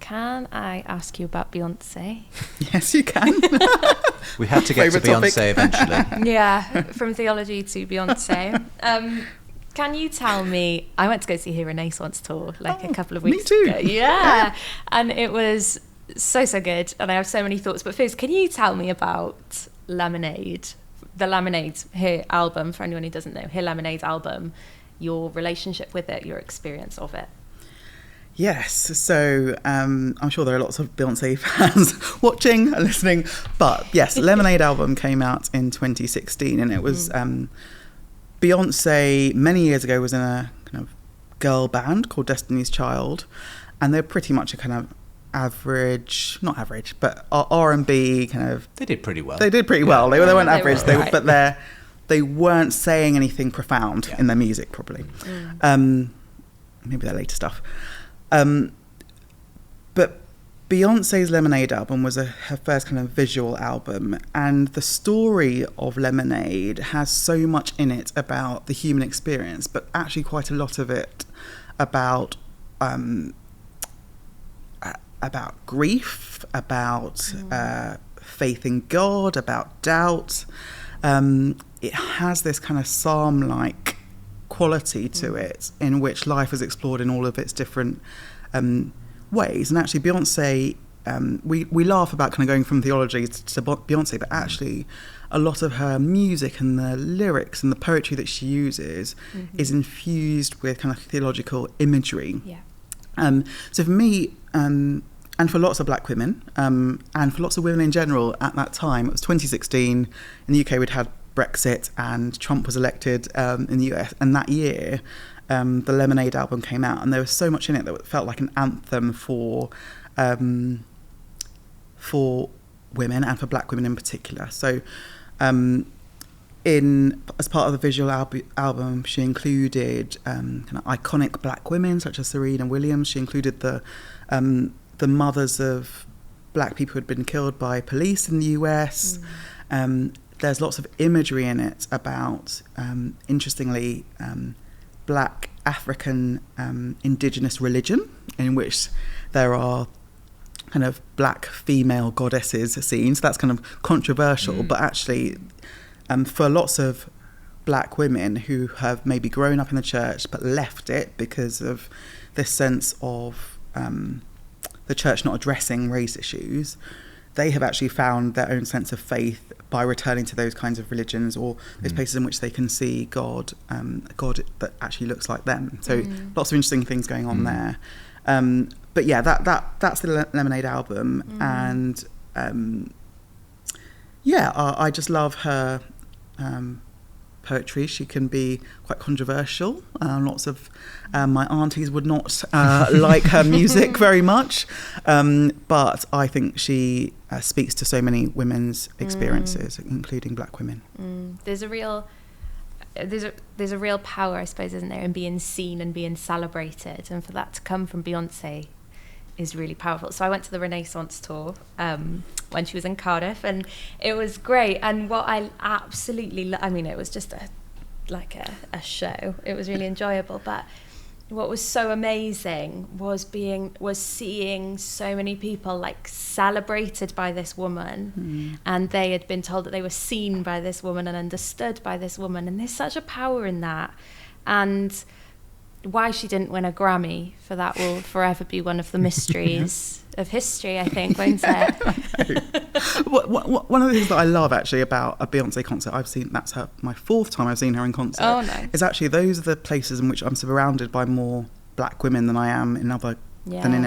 can I ask you about Beyonce? Yes, you can. We had to get to Beyonce eventually. Yeah, from theology to Beyonce. Can you tell me, I went to go see her Renaissance tour a couple of weeks ago. Yeah. And it was so good. And I have so many thoughts. But first, can you tell me about Lemonade? The Lemonade, her album, for anyone who doesn't know, her Lemonade album, your relationship with it, your experience of it. Yes, so I'm sure there are lots of Beyonce fans watching and listening, but yes, Lemonade album came out in 2016, and it was Beyonce many years ago was in a kind of girl band called Destiny's Child, and they're pretty much a kind of average, not average, but R&B kind of. They did pretty well. They did pretty well. They weren't average, right. but they weren't saying anything profound in their music, probably. Maybe their later stuff. But Beyonce's Lemonade album was her first kind of visual album, and the story of Lemonade has so much in it about the human experience, but actually quite a lot of it about grief, about faith in God, about doubt. It has this kind of psalm-like quality to it, in which life is explored in all of its different ways. And actually Beyonce, we laugh about kind of going from theology to Beyonce, but actually a lot of her music and the lyrics and the poetry that she uses is infused with kind of theological imagery. So for me, and for lots of black women, and for lots of women in general at that time, it was 2016, in the UK we'd had Brexit and Trump was elected in the US, and that year the Lemonade album came out, and there was so much in it that felt like an anthem for women and for black women in particular. So as part of the visual album, she included kind of iconic black women such as Serena Williams. She included the mothers of black people who had been killed by police in the US. There's lots of imagery in it about, interestingly, black African indigenous religion, in which there are kind of black female goddesses seen. So that's kind of controversial, but actually for lots of black women who have maybe grown up in the church but left it because of this sense of the church not addressing race issues, they have actually found their own sense of faith by returning to those kinds of religions or those places in which they can see God that actually looks like them. So lots of interesting things going on there. But yeah, that's the Lemonade album, and I just love her poetry. She can be quite controversial. Lots of my aunties would not like her music very much, but I think she speaks to so many women's experiences, including black women. There's a real power, I suppose, isn't there, in being seen and being celebrated, and for that to come from Beyonce is really powerful. So I went to the Renaissance tour when she was in Cardiff, and it was great. And what I absolutely it was just a show. It was really enjoyable, but what was so amazing was seeing so many people like celebrated by this woman, and they had been told that they were seen by this woman and understood by this woman, and there's such a power in that. And why she didn't win a Grammy for that will forever be one of the mysteries of history, I think, won't it? One of the things that I love actually about a Beyonce concert, that's my fourth time I've seen her in concert. Oh, nice. Is actually those are the places in which I'm surrounded by more black women than I am than in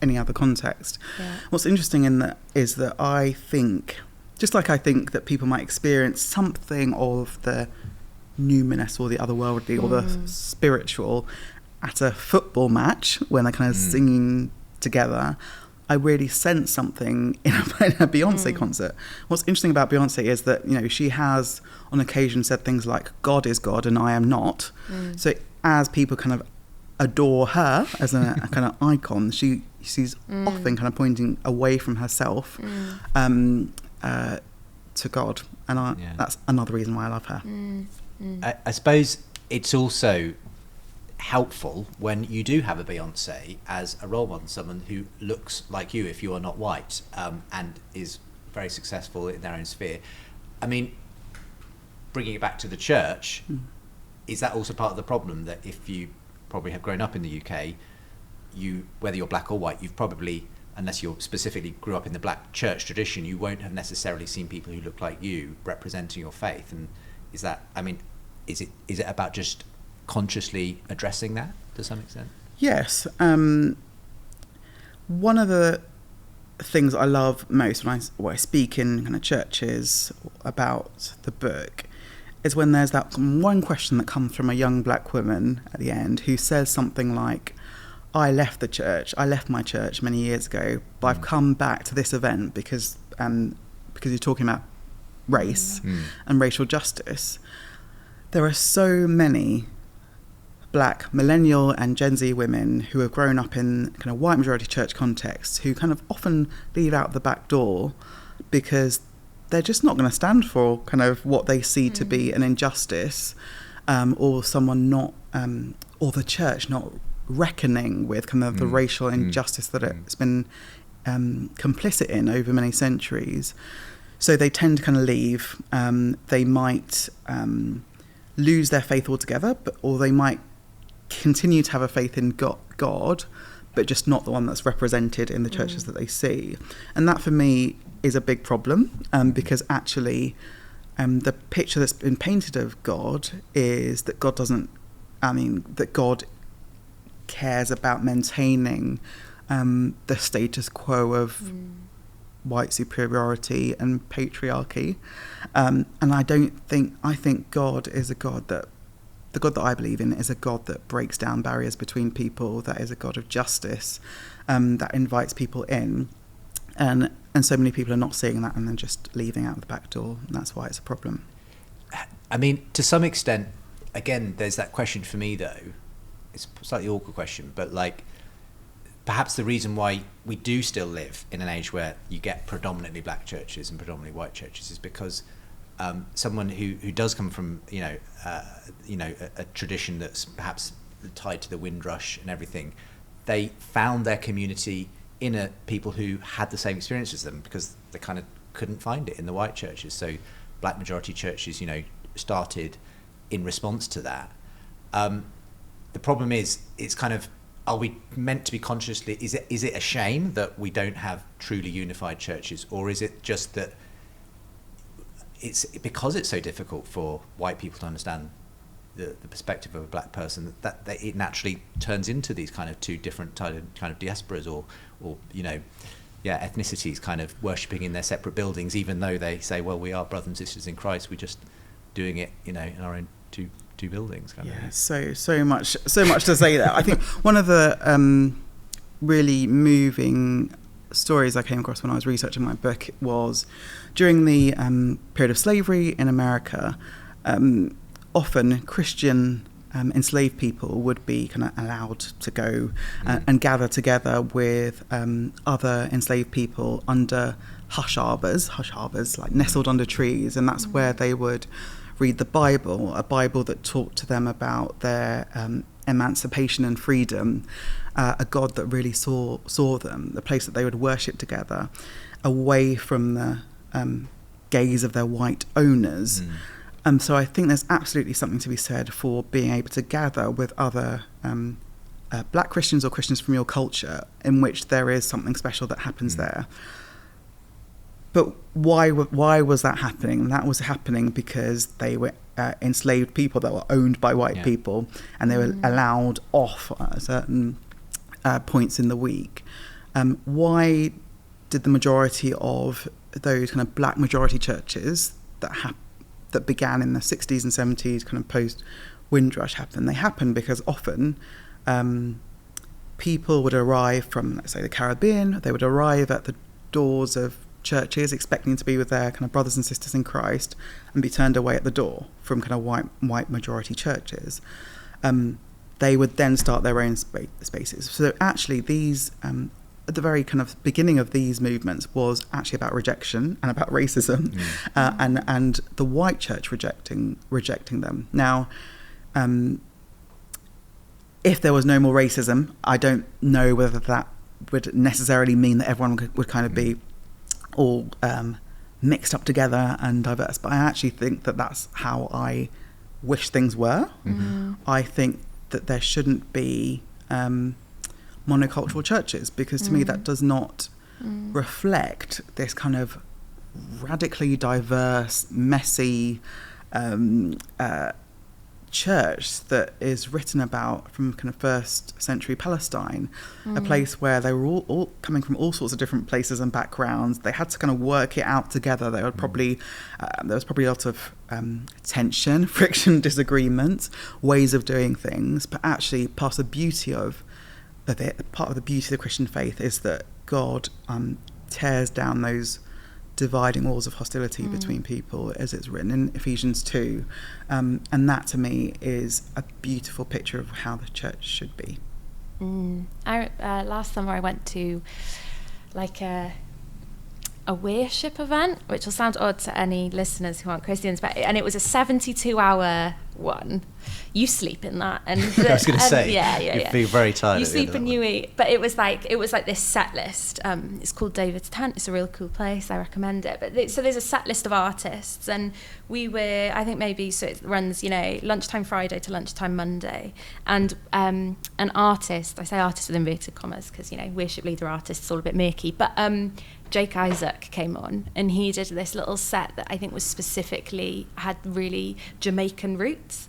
any other context. Yeah. What's interesting in that is that I think that people might experience something of the numinous or the otherworldly or the spiritual at a football match when they're kind of singing together. I really sense something in a Beyonce concert. What's interesting about Beyonce is that, she has on occasion said things like, God is God and I am not. So as people kind of adore her as a kind of icon, she's often kind of pointing away from herself to God. And that's another reason why I love her. I suppose it's also helpful when you do have a Beyonce as a role model, someone who looks like you if you are not white, and is very successful in their own sphere. I mean, bringing it back to the church, is that also part of the problem, that if you probably have grown up in the UK, you, whether you're black or white, you've probably, unless you specifically grew up in the black church tradition, you won't have necessarily seen people who look like you representing your faith. And is that, I mean, is it about just consciously addressing that to some extent? Yes. One of the things I love most when I speak in kind of churches about the book is when there's that one question that comes from a young black woman at the end who says something like, I left my church many years ago, but I've come back to this event because you're talking about race and racial justice. There are so many black millennial and Gen Z women who have grown up in kind of white majority church contexts who kind of often leave out the back door because they're just not going to stand for kind of what they see to be an injustice, or someone not, or the church not reckoning with kind of the racial injustice that it's been complicit in over many centuries. So they tend to kind of leave. They might lose their faith altogether, or they might continue to have a faith in God, but just not the one that's represented in the churches that they see. And that for me is a big problem, because actually the picture that's been painted of God is that that God cares about maintaining the status quo of white superiority and patriarchy, and I think God is a God that, the God that I believe in is a God that breaks down barriers between people, that is a God of justice, that invites people in, and so many people are not seeing that and then just leaving out the back door, and that's why it's a problem. I mean, to some extent, again, there's that question for me though, it's a slightly awkward question, but like, perhaps the reason why we do still live in an age where you get predominantly black churches and predominantly white churches is because someone who does come from a tradition that's perhaps tied to the Windrush and everything, they found their community in people who had the same experience as them, because they kind of couldn't find it in the white churches. So black majority churches, started in response to that. The problem is, it's kind of, are we meant to be consciously, is it a shame that we don't have truly unified churches, or is it just that it's because it's so difficult for white people to understand the perspective of a black person that it naturally turns into these kind of two different kind of diasporas or ethnicities kind of worshipping in their separate buildings, even though they say, well, we are brothers and sisters in Christ, we're just doing it in our own two buildings kind of. So much to say there. I think one of the really moving stories I came across when I was researching my book was during the period of slavery in America. Often Christian enslaved people would be kind of allowed to go and gather together with other enslaved people under hush arbors like nestled under trees, and that's where they would read the Bible, a Bible that talked to them about their emancipation and freedom, a God that really saw them, the place that they would worship together, away from the gaze of their white owners. So I think there's absolutely something to be said for being able to gather with other black Christians or Christians from your culture, in which there is something special that happens there. But why was that happening? That was happening because they were enslaved people that were owned by white people, and they were allowed off at certain points in the week. Why did the majority of those kind of black majority churches that began in the 60s and 70s, kind of post-Windrush, happen? They happened because often people would arrive from, let's say, the Caribbean. They would arrive at the doors of churches expecting to be with their kind of brothers and sisters in Christ, and be turned away at the door from kind of white majority churches. They would then start their own spaces. So actually these, at the very kind of beginning of these movements, was actually about rejection and about racism, and the white church rejecting them. Now, if there was no more racism, I don't know whether that would necessarily mean that everyone would kind of be all mixed up together and diverse. But I actually think that that's how I wish things were. I think that there shouldn't be monocultural churches, because to me that does not reflect this kind of radically diverse, messy church that is written about from kind of first century Palestine, a place where they were all coming from all sorts of different places and backgrounds. They had to kind of work it out together. They would probably there was probably a lot of tension, friction, disagreement, ways of doing things. But actually, part of the beauty of the Christian faith is that God tears down those dividing walls of hostility between people, as it's written in Ephesians 2, and that to me is a beautiful picture of how the church should be. Last summer I went to like a worship event, which will sound odd to any listeners who aren't Christians, and it was a 72-hour one. You sleep in that, and I was going to say, you feel very tired. You sleep and you eat, but it was like this set list. It's called David's Tent. It's a real cool place. I recommend it. But so there's a set list of artists, and we were, I think maybe, so it runs, lunchtime Friday to lunchtime Monday, and an artist. I say artist with inverted commas because worship leader artists all a bit murky, but Jake Isaac came on, and he did this little set that I think was specifically had really Jamaican roots.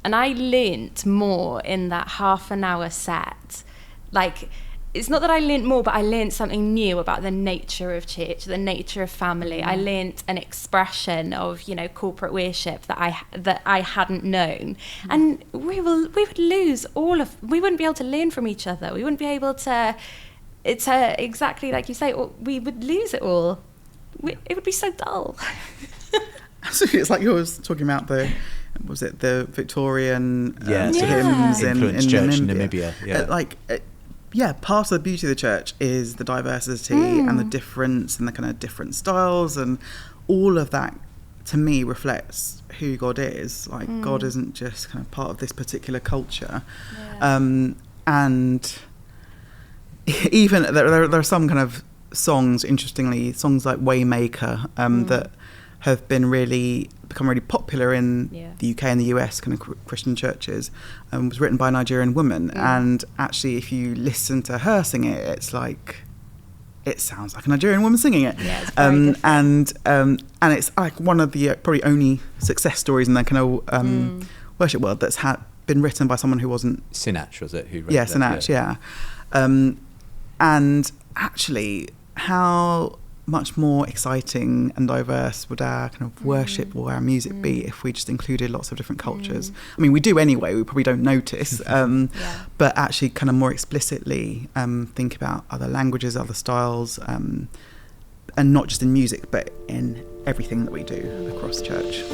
And I learnt more in that half an hour set. Like, it's not that I learnt more, but I learnt something new about the nature of church, the nature of family. I learnt an expression of, corporate worship that I hadn't known. And we would lose we wouldn't be able to learn from each other. We wouldn't be able to, exactly like you say, we would lose it all. It would be so dull. Absolutely. It's like you were talking about the Victorian hymns in church Namibia. In Namibia. Part of the beauty of the church is the diversity and the difference and the kind of different styles, and all of that to me reflects who God is. Like, God isn't just kind of part of this particular culture. And even there are some kind of songs, interestingly, songs like Waymaker, that have become really popular in the UK and the US kind of Christian churches, was written by a Nigerian woman, and actually if you listen to her sing it, it sounds like a Nigerian woman singing it. It's very and it's like one of the probably only success stories in that kind of worship world that's been written by someone who wasn't Sinach, was it? Who wrote that? Sinach, and actually how much more exciting and diverse would our kind of worship or our music be if we just included lots of different cultures? I mean, we do anyway, we probably don't notice, but actually kind of more explicitly think about other languages, other styles, and not just in music, but in everything that we do across church.